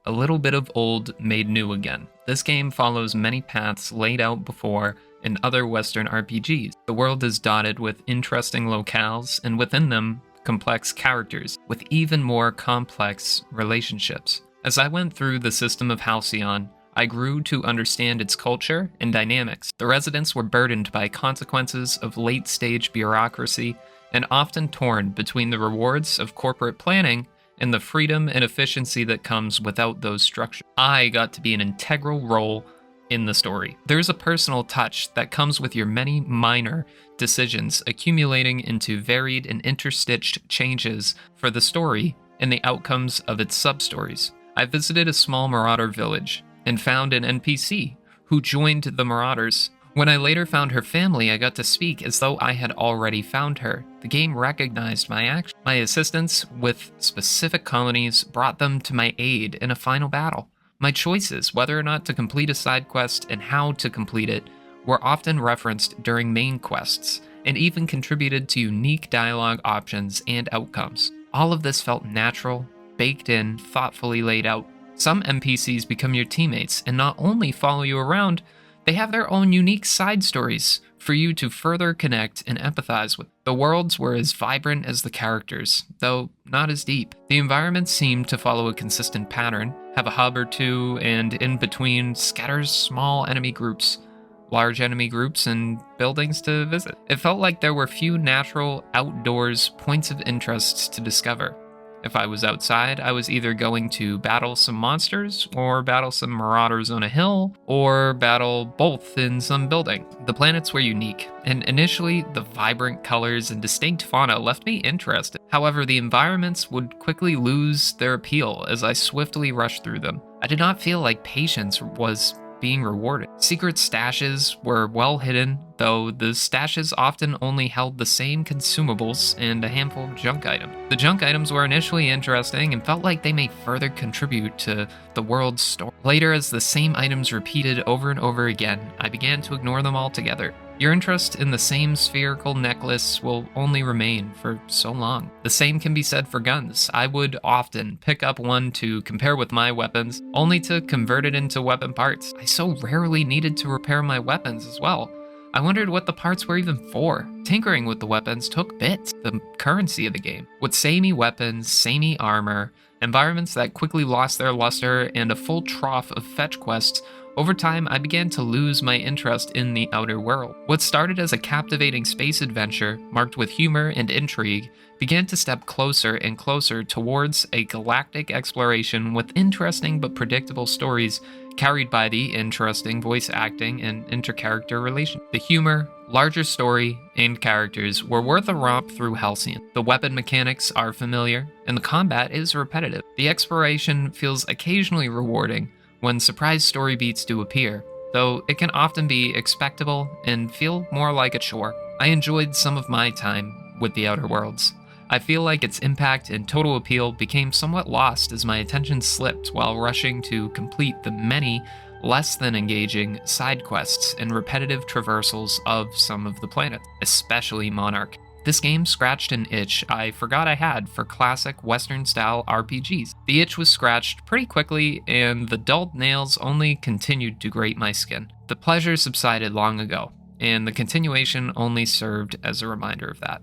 A little bit of old made new again. This game follows many paths laid out before in other Western RPGs. The world is dotted with interesting locales, and within them, complex characters, with even more complex relationships. As I went through the system of Halcyon, I grew to understand its culture and dynamics. The residents were burdened by consequences of late-stage bureaucracy and often torn between the rewards of corporate planning and the freedom and efficiency that comes without those structures. I got to be an integral role in the story. There's a personal touch that comes with your many minor decisions accumulating into varied and interstitched changes for the story and the outcomes of its sub-stories. I visited a small marauder village and found an NPC who joined the marauders. When I later found her family, I got to speak as though I had already found her. The game recognized my action. My assistance with specific colonies brought them to my aid in a final battle. My choices, whether or not to complete a side quest and how to complete it, were often referenced during main quests, and even contributed to unique dialogue options and outcomes. All of this felt natural, baked in, thoughtfully laid out. Some NPCs become your teammates and not only follow you around, they have their own unique side stories for you to further connect and empathize with. The worlds were as vibrant as the characters, though not as deep. The environments seemed to follow a consistent pattern, have a hub or two, and in between scatters small enemy groups, large enemy groups, and buildings to visit. It felt like there were few natural outdoors points of interest to discover. If I was outside, I was either going to battle some monsters, or battle some marauders on a hill, or battle both in some building. The planets were unique, and initially, the vibrant colors and distinct fauna left me interested. However, the environments would quickly lose their appeal as I swiftly rushed through them. I did not feel like patience was being rewarded. Secret stashes were well hidden, though the stashes often only held the same consumables and a handful of junk items. The junk items were initially interesting and felt like they may further contribute to the world's story. Later, as the same items repeated over and over again, I began to ignore them altogether. Your interest in the same spherical necklace will only remain for so long. The same can be said for guns. I would often pick up one to compare with my weapons, only to convert it into weapon parts. I so rarely needed to repair my weapons as well. I wondered what the parts were even for. Tinkering with the weapons took bits, the currency of the game. With samey weapons, samey armor, environments that quickly lost their luster, and a full trough of fetch quests, over time, I began to lose my interest in the outer world. What started as a captivating space adventure, marked with humor and intrigue, began to step closer and closer towards a galactic exploration with interesting but predictable stories carried by the interesting voice acting and intercharacter relations. The humor, larger story, and characters were worth a romp through Halcyon. The weapon mechanics are familiar, and the combat is repetitive. The exploration feels occasionally rewarding when surprise story beats do appear, though it can often be expectable and feel more like a chore. I enjoyed some of my time with the Outer Worlds. I feel like its impact and total appeal became somewhat lost as my attention slipped while rushing to complete the many less than engaging side quests and repetitive traversals of some of the planets, especially Monarch. This game scratched an itch I forgot I had for classic Western-style RPGs. The itch was scratched pretty quickly, and the dulled nails only continued to grate my skin. The pleasure subsided long ago, and the continuation only served as a reminder of that.